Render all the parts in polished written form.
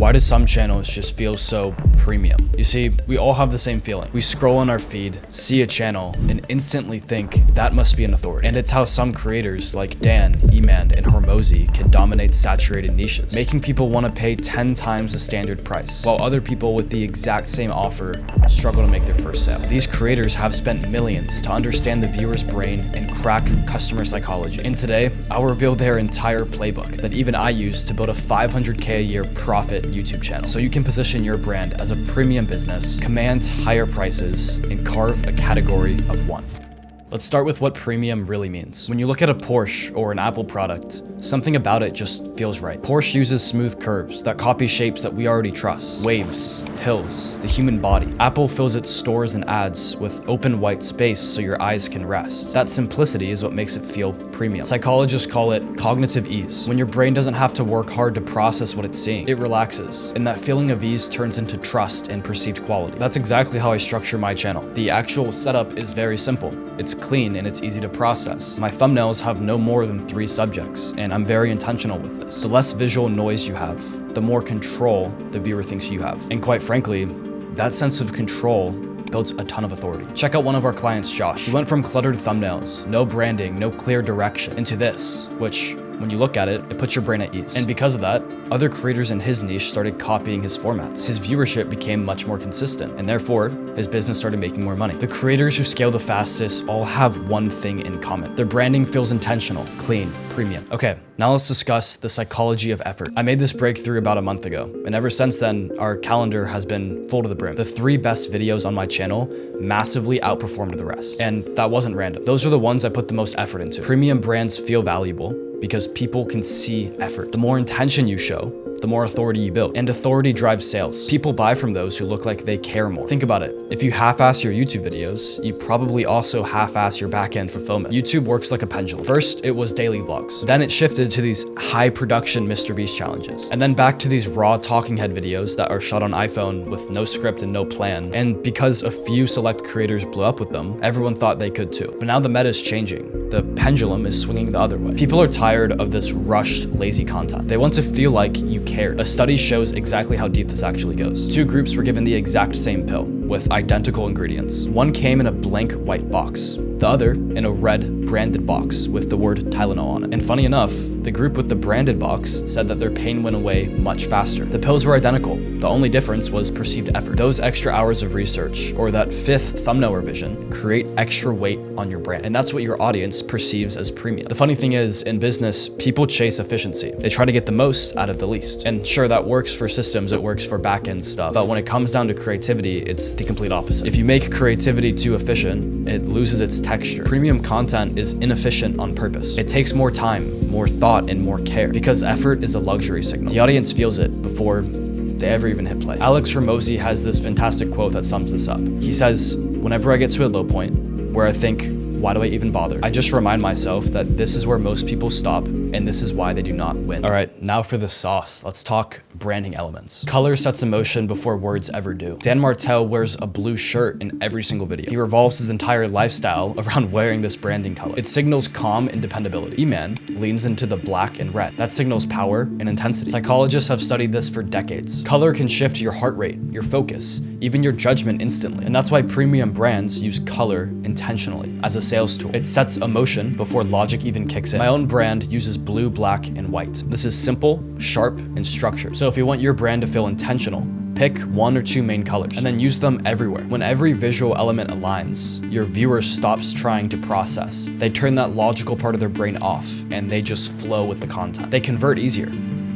Why do some channels just feel so premium? You see, we all have the same feeling. We scroll on our feed, see a channel, and instantly think that must be an authority. And it's how some creators like Dan, Eman, and Hormozy can dominate saturated niches, making people want to pay 10 times the standard price, while other people with the exact same offer struggle to make their first sale. These creators have spent millions to understand the viewer's brain and crack customer psychology. And today, I'll reveal their entire playbook that even I use to build a $500K a year profit YouTube channel, so you can position your brand as a premium business, command higher prices, and carve a category of one. Let's start with what premium really means. When you look at a Porsche or an Apple product, something about it just feels right. Porsche uses smooth curves that copy shapes that we already trust. Waves, hills, the human body. Apple fills its stores and ads with open white space so your eyes can rest. That simplicity is what makes it feel premium. Psychologists call it cognitive ease. When your brain doesn't have to work hard to process what it's seeing, it relaxes. And that feeling of ease turns into trust and perceived quality. That's exactly how I structure my channel. The actual setup is very simple. It's clean and it's easy to process. My thumbnails have no more than 3 subjects, and I'm very intentional with this. The less visual noise you have, the more control the viewer thinks you have. And quite frankly, that sense of control builds a ton of authority. Check out one of our clients, Josh. He went from cluttered thumbnails, no branding, no clear direction, into this, which, when you look at it, it puts your brain at ease. And because of that, other creators in his niche started copying his formats. His viewership became much more consistent, and therefore, his business started making more money. The creators who scale the fastest all have one thing in common. Their branding feels intentional, clean, premium. Okay, now let's discuss the psychology of effort. I made this breakthrough about a month ago, and ever since then, our calendar has been full to the brim. The 3 best videos on my channel massively outperformed the rest, and that wasn't random. Those are the ones I put the most effort into. Premium brands feel valuable because people can see effort. The more intention you show, the more authority you build. And authority drives sales. People buy from those who look like they care more. Think about it. If you half-ass your YouTube videos, you probably also half-ass your back-end fulfillment. YouTube works like a pendulum. First, it was daily vlogs. Then it shifted to these high-production MrBeast challenges. And then back to these raw talking head videos that are shot on iPhone with no script and no plan. And because a few select creators blew up with them, everyone thought they could too. But now the meta is changing. The pendulum is swinging the other way. People are tired of this rushed, lazy content. They want to feel like you cared. A study shows exactly how deep this actually goes. 2 groups were given the exact same pill with identical ingredients. One came in a blank white box, the other in a red branded box with the word Tylenol on it. And funny enough, the group with the branded box said that their pain went away much faster. The pills were identical. The only difference was perceived effort. Those extra hours of research, or that 5th thumbnail revision, create extra weight on your brand. And that's what your audience perceives as premium. The funny thing is, in business, people chase efficiency. They try to get the most out of the least. And sure, that works for systems, it works for back-end stuff. But when it comes down to creativity, it's the complete opposite. If you make creativity too efficient, it loses its texture. Premium content is inefficient on purpose. It takes more time, more thought, and more care, because effort is a luxury signal. The audience feels it before they ever even hit play. Alex Hormozy has this fantastic quote that sums this up. He says, "Whenever I get to a low point where I think, why do I even bother? I just remind myself that this is where most people stop, and this is why they do not win." All right, now for the sauce. Let's talk branding elements. Color sets emotion before words ever do. Dan Martell wears a blue shirt in every single video. He revolves his entire lifestyle around wearing this branding color. It signals calm and dependability. Eman leans into the black and red. That signals power and intensity. Psychologists have studied this for decades. Color can shift your heart rate, your focus, even your judgment instantly. And that's why premium brands use color intentionally as a sales tool. It sets emotion before logic even kicks in. My own brand uses blue, black, and white. This is simple, sharp, and structured. So if you want your brand to feel intentional, pick 1 or 2 main colors and then use them everywhere. When every visual element aligns, your viewer stops trying to process. They turn that logical part of their brain off and they just flow with the content. They convert easier.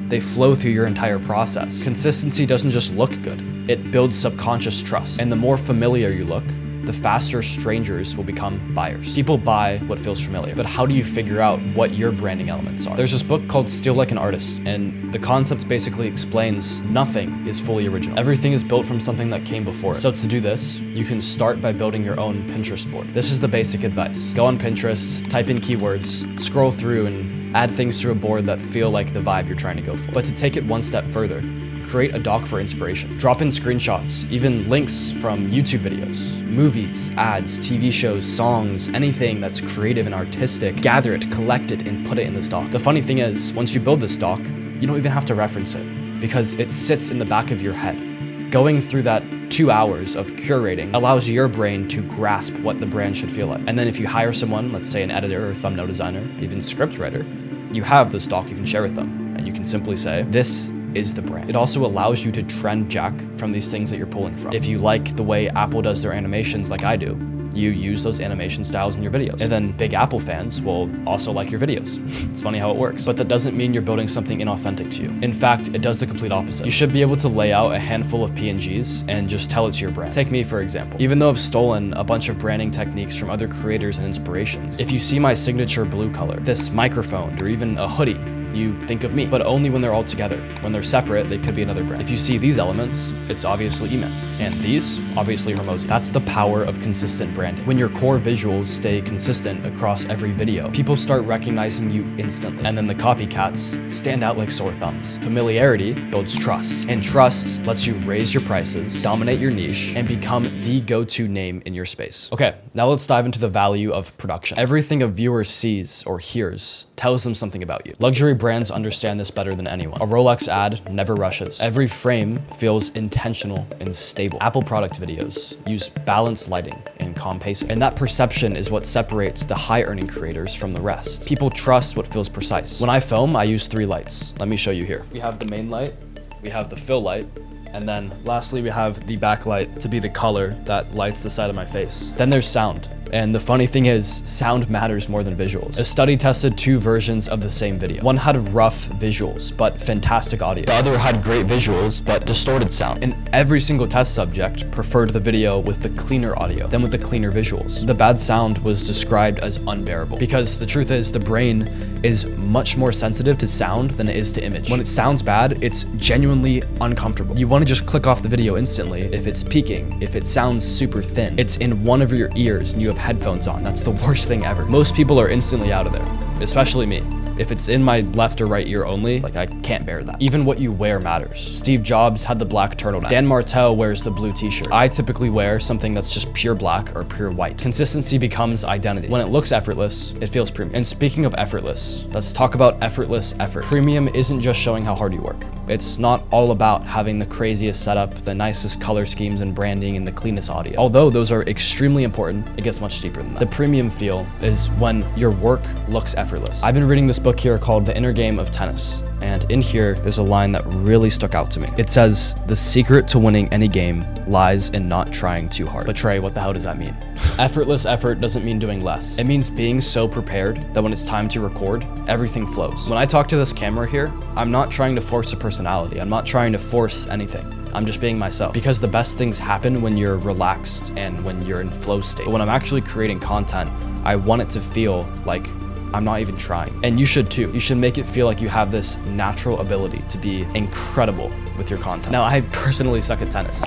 They flow through your entire process. Consistency doesn't just look good, it builds subconscious trust. And the more familiar you look, the faster strangers will become buyers. People buy what feels familiar, but how do you figure out what your branding elements are? There's this book called Steal Like an Artist, and the concept basically explains nothing is fully original. Everything is built from something that came before it. So to do this, you can start by building your own Pinterest board. This is the basic advice. Go on Pinterest, type in keywords, scroll through, and add things to a board that feel like the vibe you're trying to go for. But to take it one step further, create a doc for inspiration. Drop in screenshots, even links from YouTube videos, movies, ads, TV shows, songs, anything that's creative and artistic. Gather it, collect it, and put it in this doc. The funny thing is, once you build this doc, you don't even have to reference it. because it sits in the back of your head. Going through that 2 hours of curating allows your brain to grasp what the brand should feel like. And then if you hire someone, let's say an editor or thumbnail designer, even script writer, you have the stock you can share with them. And you can simply say, this is the brand. It also allows you to trend jack from these things that you're pulling from. If you like the way Apple does their animations like I do, you use those animation styles in your videos. And then big Apple fans will also like your videos. It's funny how it works. But that doesn't mean you're building something inauthentic to you. In fact, it does the complete opposite. You should be able to lay out a handful of PNGs and just tell it's your brand. Take me, for example. Even though I've stolen a bunch of branding techniques from other creators and inspirations, if you see my signature blue color, this microphone, or even a hoodie, you think of me, but only when they're all together. When they're separate, they could be another brand. If you see these elements, it's obviously Eman. And these, obviously Hermosi. That's the power of consistent branding. When your core visuals stay consistent across every video, people start recognizing you instantly. And then the copycats stand out like sore thumbs. Familiarity builds trust. And trust lets you raise your prices, dominate your niche, and become the go-to name in your space. Okay, now let's dive into the value of production. Everything a viewer sees or hears tells them something about you. Luxury brands understand this better than anyone. A Rolex ad never rushes. Every frame feels intentional and stable. Apple product videos use balanced lighting and calm pacing. And that perception is what separates the high-earning creators from the rest. People trust what feels precise. When I film, I use 3 lights. Let me show you here. We have the main light, we have the fill light, and then lastly, we have the backlight to be the color that lights the side of my face. Then there's sound. And the funny thing is, sound matters more than visuals. A study tested 2 versions of the same video. One had rough visuals, but fantastic audio. The other had great visuals, but distorted sound. And every single test subject preferred the video with the cleaner audio than with the cleaner visuals. The bad sound was described as unbearable, because the truth is the brain is much more sensitive to sound than it is to image. When it sounds bad, it's genuinely uncomfortable. You want to just click off the video instantly if it's peaking, if it sounds super thin. It's in one of your ears and you have headphones on. That's the worst thing ever. Most people are instantly out of there, especially me. If it's in my left or right ear only, like I can't bear that. Even what you wear matters. Steve Jobs had the black turtleneck. Dan Martell wears the blue t-shirt. I typically wear something that's just pure black or pure white. Consistency becomes identity. When it looks effortless, it feels premium. And speaking of effortless, let's talk about effortless effort. Premium isn't just showing how hard you work. It's not all about having the craziest setup, the nicest color schemes and branding, and the cleanest audio. Although those are extremely important, it gets much deeper than that. The premium feel is when your work looks effortless. I've been reading this book here called The Inner Game of Tennis. And in here, there's a line that really stuck out to me. It says, "The secret to winning any game lies in not trying too hard." But Trey, what the hell does that mean? Effortless effort doesn't mean doing less. It means being so prepared that when it's time to record, everything flows. When I talk to this camera here, I'm not trying to force a personality. I'm not trying to force anything. I'm just being myself. Because the best things happen when you're relaxed and when you're in flow state. But when I'm actually creating content, I want it to feel like I'm not even trying. And you should too. You should make it feel like you have this natural ability to be incredible with your content. Now, I personally suck at tennis.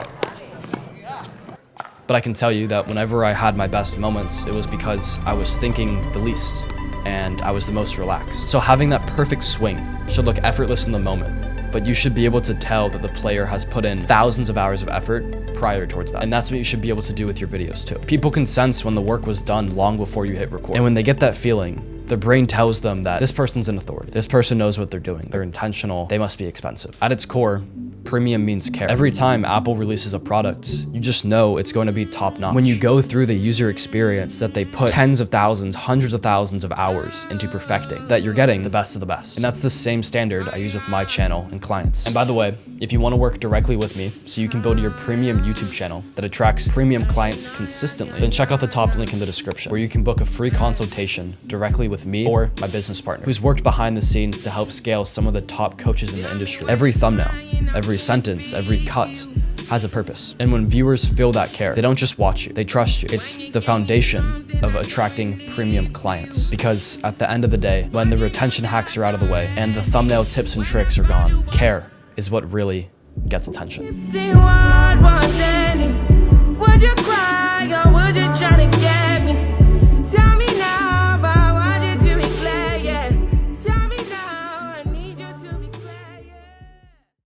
But I can tell you that whenever I had my best moments, it was because I was thinking the least and I was the most relaxed. So having that perfect swing should look effortless in the moment, but you should be able to tell that the player has put in thousands of hours of effort prior towards that. And that's what you should be able to do with your videos too. People can sense when the work was done long before you hit record. And when they get that feeling, the brain tells them that this person's an authority. This person knows what they're doing. They're intentional. They must be expensive. At its core, premium means care. Every time Apple releases a product, you just know it's going to be top notch. When you go through the user experience that they put tens of thousands, hundreds of thousands of hours into perfecting, that you're getting the best of the best. And that's the same standard I use with my channel and clients. And by the way, if you want to work directly with me so you can build your premium YouTube channel that attracts premium clients consistently, then check out the top link in the description where you can book a free consultation directly with me or my business partner who's worked behind the scenes to help scale some of the top coaches in the industry. Every thumbnail, every sentence, every cut has a purpose. And when viewers feel that care, they don't just watch you, they trust you. It's the foundation of attracting premium clients. Because at the end of the day, when the retention hacks are out of the way and the thumbnail tips and tricks are gone, care is what really gets attention.